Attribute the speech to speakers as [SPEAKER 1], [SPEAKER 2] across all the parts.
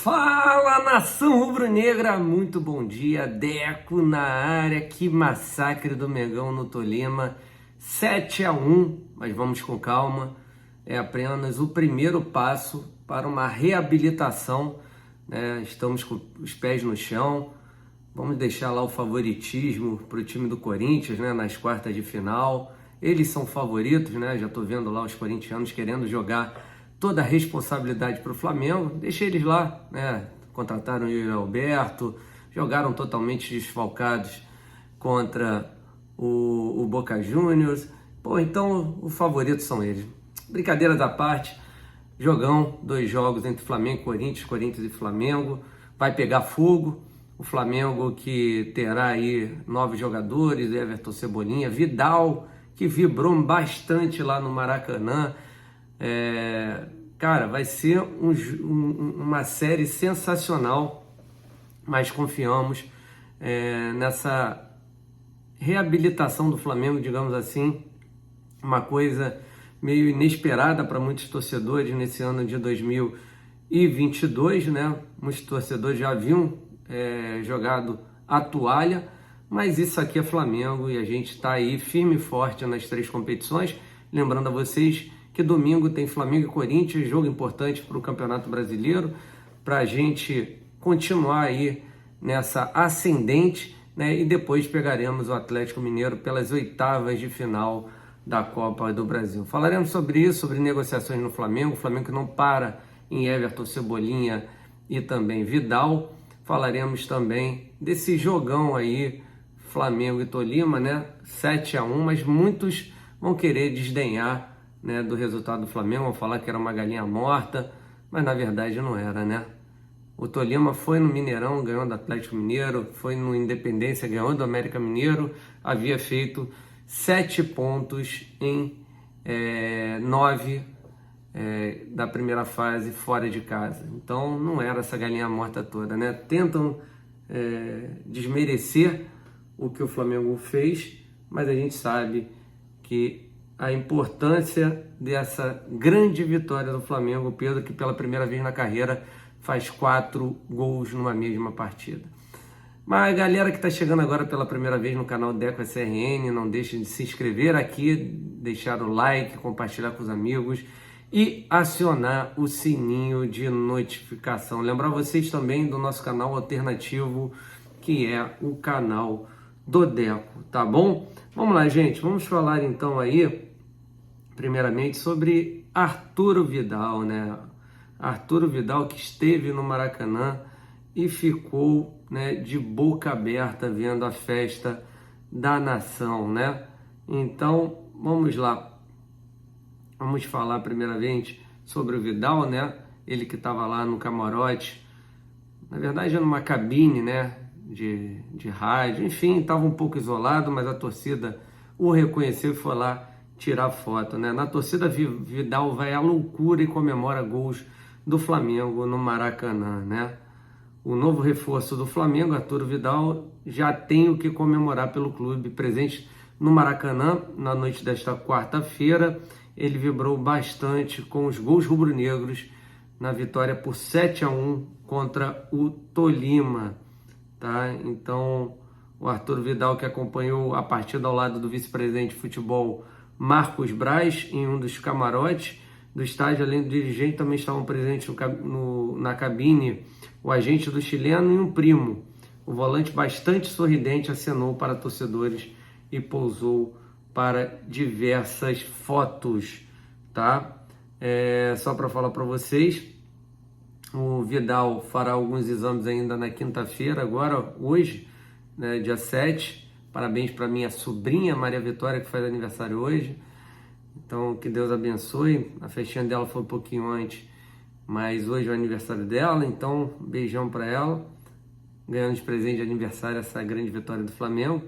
[SPEAKER 1] Fala, nação rubro-negra, muito bom dia, Deco na área, que massacre do Mengão no Tolima, 7-1, mas vamos com calma, é apenas o primeiro passo para uma reabilitação, né? Estamos com os pés no chão, vamos deixar lá o favoritismo para o time do Corinthians, né? Nas quartas de final, eles são favoritos, né? Já estou vendo lá os corintianos querendo jogar toda a responsabilidade para o Flamengo, deixa eles lá, né? Contrataram o Yuri Alberto, jogaram totalmente desfalcados contra o Boca Juniors. Pô, então os favoritos são eles. Brincadeiras à parte, jogão, 2 jogos entre Flamengo e Corinthians, Corinthians e Flamengo, vai pegar fogo. O Flamengo que terá aí 9 jogadores, Everton, Cebolinha, Vidal, que vibrou bastante lá no Maracanã. Cara, vai ser uma série sensacional, mas confiamos nessa reabilitação do Flamengo, digamos assim, uma coisa meio inesperada para muitos torcedores nesse ano de 2022, né? Muitos torcedores já haviam jogado a toalha, mas isso aqui é Flamengo e a gente está aí firme e forte nas 3 competições. Lembrando a vocês que domingo tem Flamengo e Corinthians, jogo importante para o Campeonato Brasileiro, para a gente continuar aí nessa ascendente, né? E depois pegaremos o Atlético Mineiro pelas 8ª de final da Copa do Brasil. Falaremos sobre isso, sobre negociações no Flamengo, o Flamengo que não para em Everton, Cebolinha e também Vidal. Falaremos também desse jogão aí, Flamengo e Tolima, né? 7-1, mas muitos vão querer desdenhar, né, do resultado do Flamengo, vão falar que era uma galinha morta, mas na verdade não era, né? O Tolima foi no Mineirão, ganhou do Atlético Mineiro, foi no Independência, ganhou do América Mineiro, havia feito 7 pontos em 9 da primeira fase fora de casa. Então não era essa galinha morta toda, né? Tentam desmerecer o que o Flamengo fez, mas a gente sabe que a importância dessa grande vitória do Flamengo, o Pedro que pela primeira vez na carreira faz 4 gols numa mesma partida. Mas a galera que está chegando agora pela primeira vez no canal Deco SRN, não deixe de se inscrever aqui, deixar o like, compartilhar com os amigos e acionar o sininho de notificação. Lembrar vocês também do nosso canal alternativo, que é o canal do Deco, tá bom? Vamos lá, gente, vamos falar então aí primeiramente sobre Arturo Vidal, né? Arturo Vidal que esteve no Maracanã e ficou, né, de boca aberta vendo a festa da nação, né? Então, vamos lá. Vamos falar primeiramente sobre o Vidal, né? Ele que estava lá no camarote, na verdade numa cabine, né, de rádio, enfim, estava um pouco isolado, mas a torcida o reconheceu e foi lá tirar foto, né? Na torcida, Vidal vai à loucura e comemora gols do Flamengo no Maracanã, né? O novo reforço do Flamengo, Arturo Vidal, já tem o que comemorar pelo clube. Presente no Maracanã na noite desta quarta-feira, ele vibrou bastante com os gols rubro-negros na vitória por 7-1 contra o Tolima, tá? Então, o Arturo Vidal, que acompanhou a partida ao lado do vice-presidente de futebol Marcos Braz, em um dos camarotes do estádio, além do dirigente, também estavam presentes na cabine o agente do chileno e um primo. O volante, bastante sorridente, acenou para torcedores e pousou para diversas fotos, tá? Só para falar para vocês, o Vidal fará alguns exames ainda na quinta-feira, agora, hoje, né, dia 7. Parabéns para minha sobrinha Maria Vitória, que faz aniversário hoje. Então, que Deus abençoe. A festinha dela foi um pouquinho antes, mas hoje é o aniversário dela. Então, beijão para ela. Ganhando de presente de aniversário essa grande vitória do Flamengo.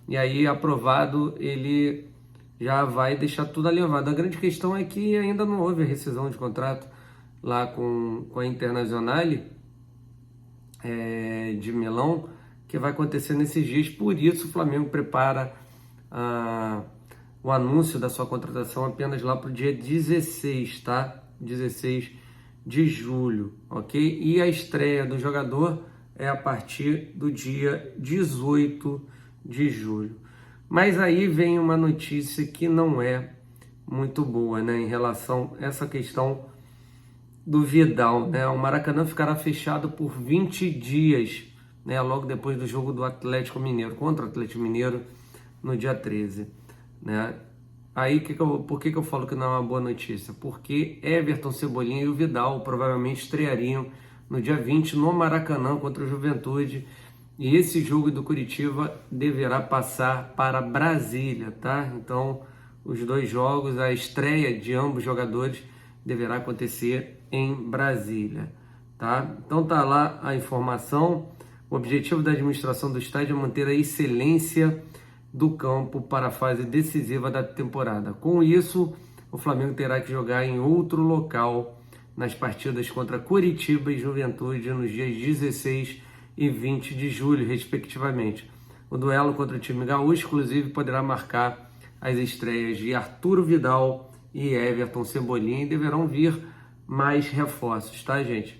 [SPEAKER 1] E aí, aprovado, ele já vai deixar tudo alinhavado. A grande questão é que ainda não houve a rescisão de contrato lá com a Internazionale de Milão, que vai acontecer nesses dias. Por isso o Flamengo prepara o anúncio da sua contratação apenas lá para o dia 16, tá? 16 de julho, ok? E a estreia do jogador é a partir do dia 18 de julho. Mas aí vem uma notícia que não é muito boa, né, em relação a essa questão do Vidal, né? O Maracanã ficará fechado por 20 dias, né, logo depois do jogo do Atlético Mineiro, contra o Atlético Mineiro, no dia 13, né? Aí, por que eu falo que não é uma boa notícia? Porque Everton, Cebolinha e o Vidal provavelmente estreariam no dia 20 no Maracanã contra o Juventude, e esse jogo do Curitiba deverá passar para Brasília, tá? Então, os dois jogos, a estreia de ambos jogadores deverá acontecer em Brasília, tá? Então tá lá a informação. O objetivo da administração do estádio é manter a excelência do campo para a fase decisiva da temporada. Com isso, o Flamengo terá que jogar em outro local nas partidas contra Curitiba e Juventude nos dias 16 e 20 de julho, respectivamente. O duelo contra o time gaúcho, inclusive, poderá marcar as estreias de Arturo Vidal e Everton Cebolinha, e deverão vir mais reforços, tá, gente?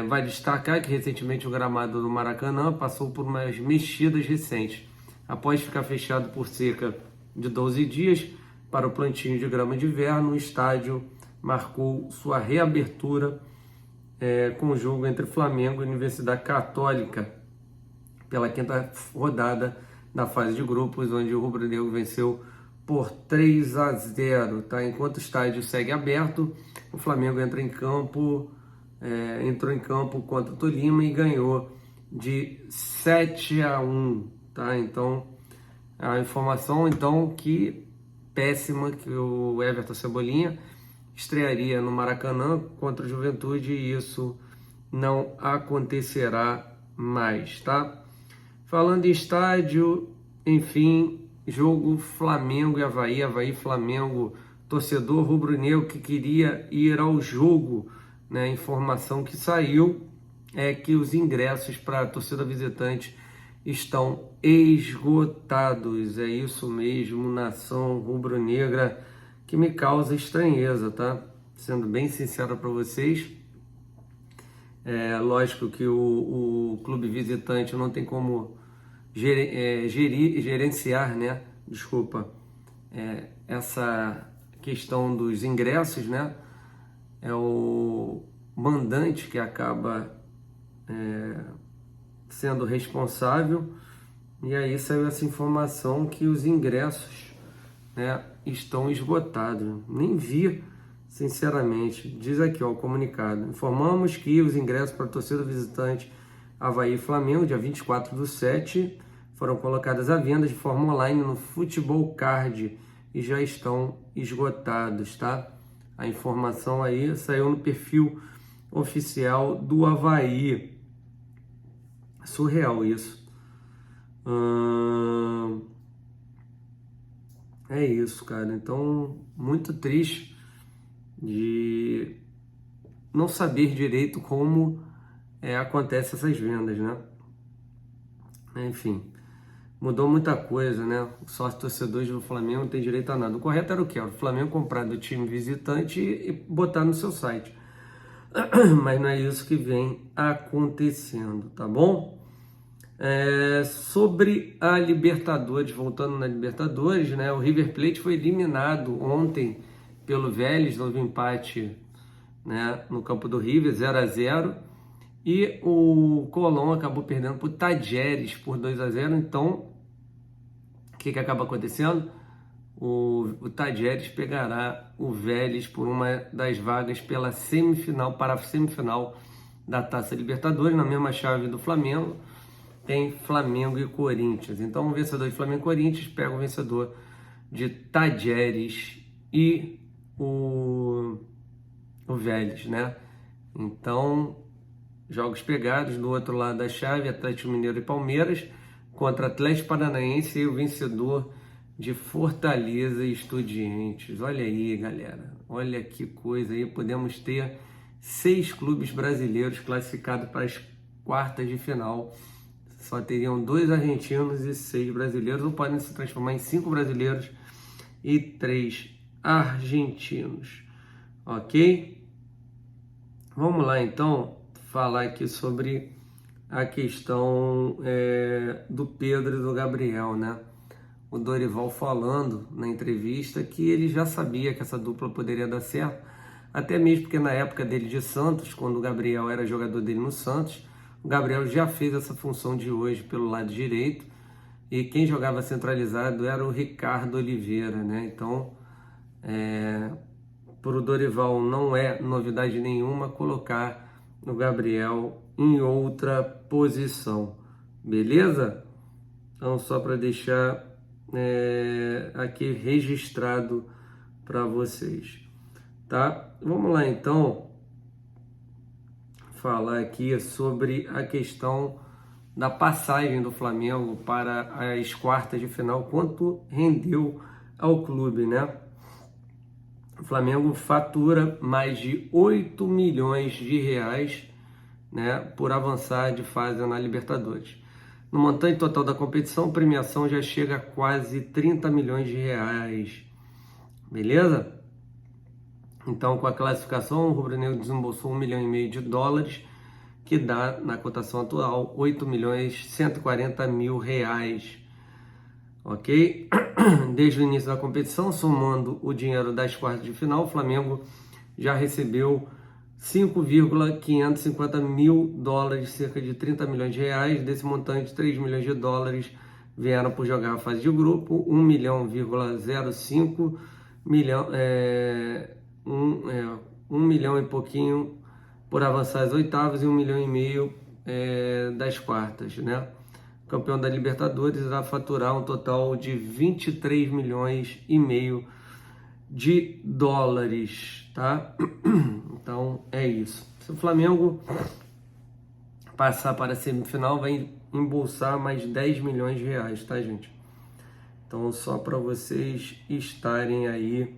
[SPEAKER 1] Vai destacar que recentemente o gramado do Maracanã passou por umas mexidas recentes. Após ficar fechado por cerca de 12 dias para o plantio de grama de inverno, o estádio marcou sua reabertura com o jogo entre Flamengo e Universidade Católica pela quinta rodada da fase de grupos, onde o rubro-negro venceu por 3-0, tá? Enquanto o estádio segue aberto, o Flamengo entrou em campo contra o Tolima e ganhou de 7-1, tá? Então, a informação que péssima, que o Everton Cebolinha estrearia no Maracanã contra o Juventude, e isso não acontecerá mais, tá? Falando em estádio, enfim, jogo Flamengo e Avaí, Avaí-Flamengo, torcedor rubro-negro que queria ir ao jogo, né? A informação que saiu é que os ingressos para a torcida visitante estão esgotados. É isso mesmo, nação rubro-negra, que me causa estranheza, tá? Sendo bem sincero para vocês, lógico que o clube visitante não tem como gerenciar, né? Essa questão dos ingressos, né? É o mandante que acaba sendo responsável, e aí saiu essa informação que os ingressos, né, estão esgotados. Nem vi, sinceramente. Diz aqui, ó, o comunicado: informamos que os ingressos para a torcida visitante Avaí e Flamengo, dia 24/7, foram colocados à venda de forma online no Futebol Card e já estão esgotados, tá? A informação aí saiu no perfil oficial do Avaí. Surreal isso. É isso, cara. Então, muito triste de não saber direito como acontece essas vendas, né? Enfim, mudou muita coisa, né? Os sócios torcedores do Flamengo não tem direito a nada. O correto era o quê? O Flamengo comprar do time visitante e botar no seu site. Mas não é isso que vem acontecendo, tá bom? Sobre a Libertadores, voltando na Libertadores, né? O River Plate foi eliminado ontem pelo Vélez, houve empate, né, no campo do River, 0-0, e o Colón acabou perdendo para o Tajeres por 2-0. Então, o que acaba acontecendo? O Tajeres pegará o Vélez por uma das vagas para a semifinal da Taça Libertadores, na mesma chave do Flamengo. Tem Flamengo e Corinthians. Então, o vencedor de Flamengo e Corinthians pega o vencedor de Tajeres e o Vélez, né? Então, jogos pegados. Do outro lado da chave, Atlético Mineiro e Palmeiras contra Atlético Paranaense e o vencedor de Fortaleza e Estudiantes. Olha aí, galera. Olha que coisa aí. Podemos ter 6 clubes brasileiros classificados para as quartas de final. Só teriam 2 argentinos e 6 brasileiros, ou podem se transformar em 5 brasileiros e 3 argentinos. Ok? Vamos lá então falar aqui sobre a questão do Pedro e do Gabriel, né? O Dorival falando na entrevista que ele já sabia que essa dupla poderia dar certo, até mesmo porque na época dele de Santos, quando o Gabriel era jogador dele no Santos, o Gabriel já fez essa função de hoje pelo lado direito, e quem jogava centralizado era o Ricardo Oliveira, né? Então, para o Dorival não é novidade nenhuma colocar o Gabriel em outra posição, beleza? Então, só para deixar aqui registrado para vocês, tá? Vamos lá então falar aqui sobre a questão da passagem do Flamengo para as quartas de final, quanto rendeu ao clube, né? O Flamengo fatura mais de 8 milhões de reais, né, por avançar de fase na Libertadores. No montante total da competição, a premiação já chega a quase 30 milhões de reais. Beleza? Então, com a classificação, o rubro-negro desembolsou 1,5 milhão de dólares, que dá, na cotação atual, 8 milhões 140 mil reais. Ok? Desde o início da competição, somando o dinheiro das quartas de final, o Flamengo já recebeu 5,550 mil dólares, cerca de 30 milhões de reais. Desse montante, 3 milhões de dólares vieram por jogar a fase de grupo, 1,05 milhão, 1 milhão e pouquinho por avançar às oitavas e 1,5 milhão das quartas, né? O campeão da Libertadores irá faturar um total de 23 milhões e meio de dólares, tá? Então é isso. Se o Flamengo passar para a semifinal, vai embolsar mais 10 milhões de reais, tá, gente? Então só para vocês estarem aí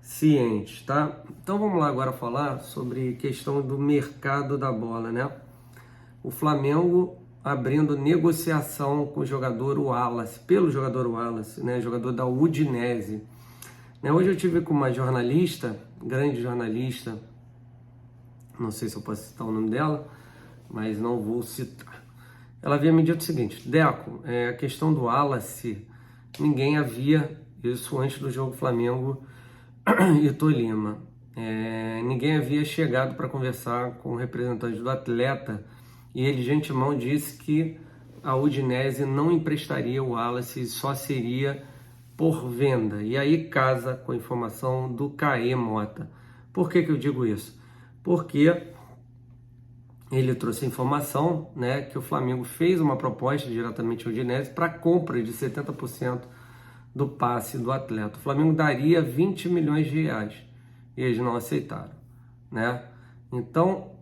[SPEAKER 1] cientes, tá? Então vamos lá agora falar sobre questão do mercado da bola, né? O Flamengo abrindo negociação com o jogador Wallace, pelo jogador Wallace, né? Jogador da Udinese. Hoje eu tive com uma jornalista, grande jornalista, não sei se eu posso citar o nome dela, mas não vou citar. Ela havia me dito o seguinte: Deco, a questão do Wallace, ninguém havia isso antes do jogo Flamengo e Tolima. Ninguém havia chegado para conversar com o representante do atleta, e ele de antemão disse que a Udinese não emprestaria o Wallace, só seria por venda. E aí casa com a informação do Caê Mota. Por que eu digo isso? Porque ele trouxe a informação, né, que o Flamengo fez uma proposta diretamente ao Udinese para compra de 70% do passe do atleta. O Flamengo daria 20 milhões de reais e eles não aceitaram, né? Então,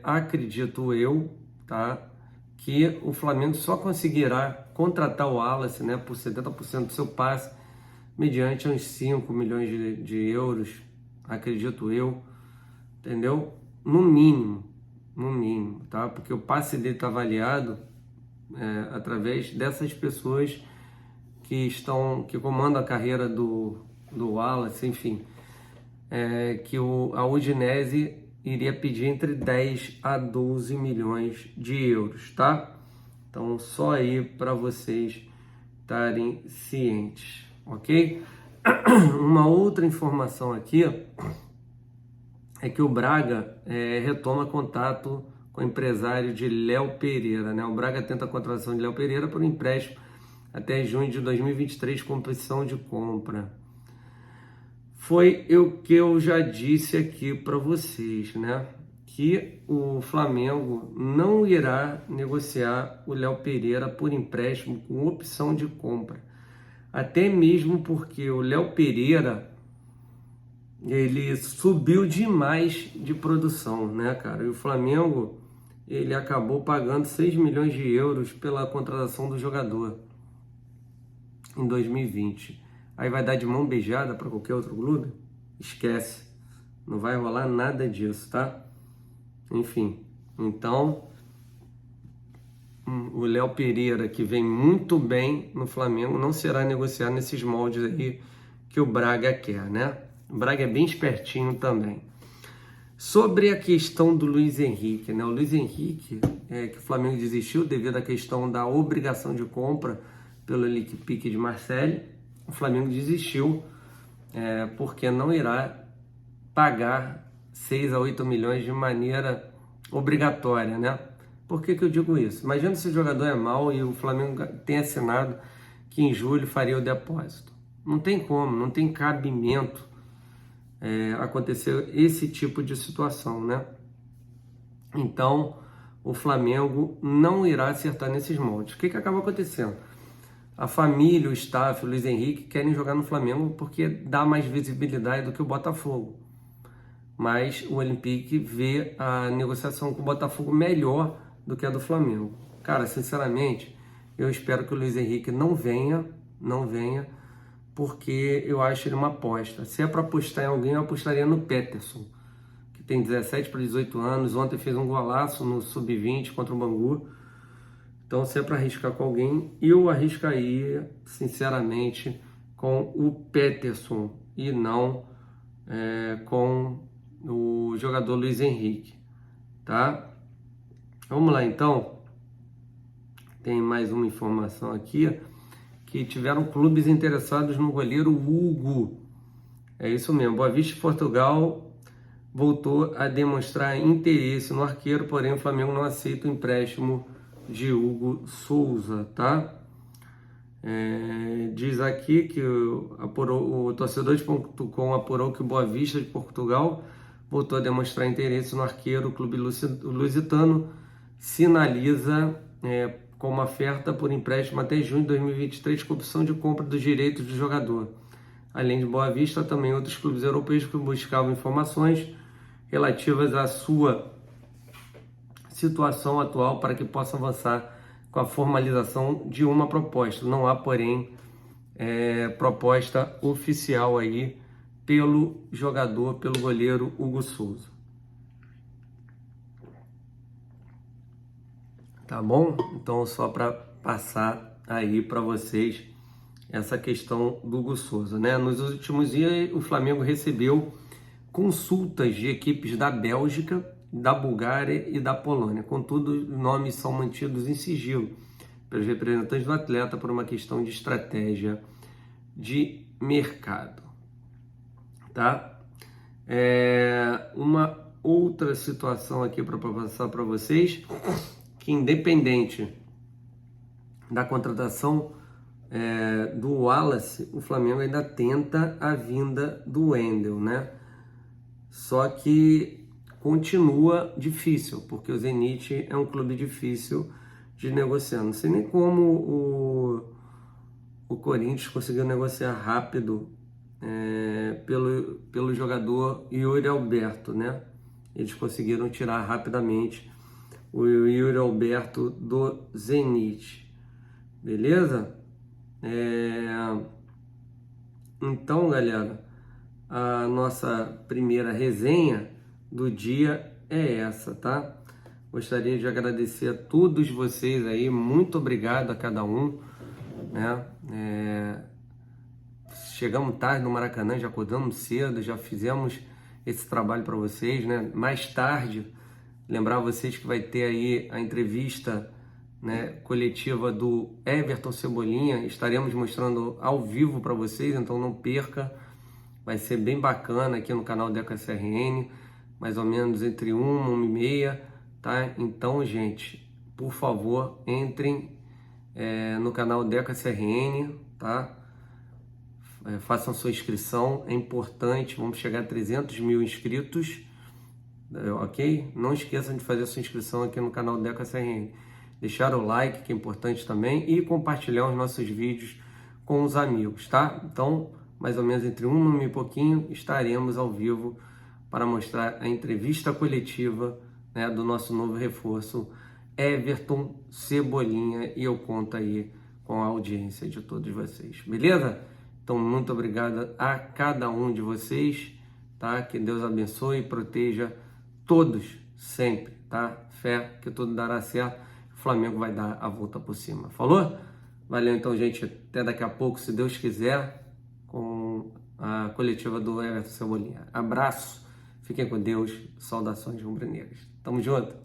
[SPEAKER 1] acredito eu, tá, que o Flamengo só conseguirá contratar o Wallace, né, por 70% do seu passe mediante uns 5 milhões de euros, acredito eu, entendeu? No mínimo, tá? Porque o passe dele está avaliado através dessas pessoas que comandam a carreira do Wallace, enfim, que a Udinese iria pedir entre 10 a 12 milhões de euros, tá? Então, só aí para vocês estarem cientes, ok? Uma outra informação aqui é que o Braga retoma contato com o empresário de Léo Pereira, né? O Braga tenta a contratação de Léo Pereira por um empréstimo até junho de 2023 com opção de compra. Foi o que eu já disse aqui para vocês, né? Que o Flamengo não irá negociar o Léo Pereira por empréstimo com opção de compra. Até mesmo porque o Léo Pereira, ele subiu demais de produção, né, cara? E o Flamengo, ele acabou pagando 6 milhões de euros pela contratação do jogador em 2020. Aí vai dar de mão beijada para qualquer outro clube? Esquece. Não vai rolar nada disso, tá? Enfim, então o Léo Pereira, que vem muito bem no Flamengo, não será negociado nesses moldes aí que o Braga quer, né? O Braga é bem espertinho também. Sobre a questão do Luiz Henrique, né? O Luiz Henrique, que o Flamengo desistiu devido à questão da obrigação de compra pelo Olympique de Marseille, o Flamengo desistiu porque não irá pagar 6 a 8 milhões de maneira obrigatória, né? Por que eu digo isso? Imagina se o jogador é mau e o Flamengo tem assinado que em julho faria o depósito. Não tem como, não tem cabimento acontecer esse tipo de situação, né? Então, o Flamengo não irá acertar nesses moldes. O que acaba acontecendo? A família, o staff, o Luiz Henrique querem jogar no Flamengo porque dá mais visibilidade do que o Botafogo. Mas o Olympique vê a negociação com o Botafogo melhor do que a do Flamengo. Cara, sinceramente, eu espero que o Luiz Henrique não venha, porque eu acho ele uma aposta. Se é para apostar em alguém, eu apostaria no Peterson, que tem 17 para 18 anos, ontem fez um golaço no Sub-20 contra o Bangu. Então, se é para arriscar com alguém, eu arriscaria, sinceramente, com o Peterson e não com o jogador Luiz Henrique, tá? Vamos lá, então. Tem mais uma informação aqui, que tiveram clubes interessados no goleiro Hugo. É isso mesmo, Boa Vista de Portugal voltou a demonstrar interesse no arqueiro, porém o Flamengo não aceita o empréstimo de Hugo Souza, tá? Diz aqui que o torcedor.com apurou que o Boa Vista de Portugal voltou a demonstrar interesse no arqueiro. O clube lusitano sinaliza com uma oferta por empréstimo até junho de 2023 com opção de compra dos direitos do jogador. Além de Boa Vista, também outros clubes europeus que buscavam informações relativas à sua situação atual para que possam avançar com a formalização de uma proposta. Não há, porém, proposta oficial aí pelo jogador, pelo goleiro Hugo Souza. Tá bom? Então, só para passar aí para vocês essa questão do Hugo Souza, né? Nos últimos dias, o Flamengo recebeu consultas de equipes da Bélgica, da Bulgária e da Polônia. Contudo, os nomes são mantidos em sigilo pelos representantes do atleta por uma questão de estratégia de mercado, tá? Uma outra situação aqui para passar para vocês, que independente da contratação do Wallace, o Flamengo ainda tenta a vinda do Wendel, né? Só que continua difícil, porque o Zenit é um clube difícil de negociar. Não sei nem como o Corinthians conseguiu negociar rápido pelo jogador Yuri Alberto, né? Eles conseguiram tirar rapidamente o Yuri Alberto do Zenit. Beleza? Então, galera, a nossa primeira resenha do dia é essa, tá? Gostaria de agradecer a todos vocês aí, muito obrigado a cada um, né? Chegamos tarde no Maracanã, já acordamos cedo, já fizemos esse trabalho para vocês, né? Mais tarde, lembrar vocês que vai ter aí a entrevista, né, coletiva do Everton Cebolinha, estaremos mostrando ao vivo para vocês, então não perca, vai ser bem bacana aqui no canal Deca CRN, mais ou menos entre 1h30, tá? Então, gente, por favor, entrem no canal Deca CRN, tá? Façam sua inscrição, é importante, vamos chegar a 300 mil inscritos, ok? Não esqueçam de fazer a sua inscrição aqui no canal Deca CRN. Deixar o like, que é importante também, e compartilhar os nossos vídeos com os amigos, tá? Então, mais ou menos entre 1 e pouquinho, estaremos ao vivo para mostrar a entrevista coletiva, né, do nosso novo reforço, Everton Cebolinha, e eu conto aí com a audiência de todos vocês, beleza? Então, muito obrigado a cada um de vocês, tá? Que Deus abençoe e proteja todos, sempre, tá? Fé que tudo dará certo. O Flamengo vai dar a volta por cima. Falou? Valeu então, gente. Até daqui a pouco, se Deus quiser, com a coletiva do Everton Cebolinha. Abraço. Fiquem com Deus. Saudações rubro-negras. Tamo junto.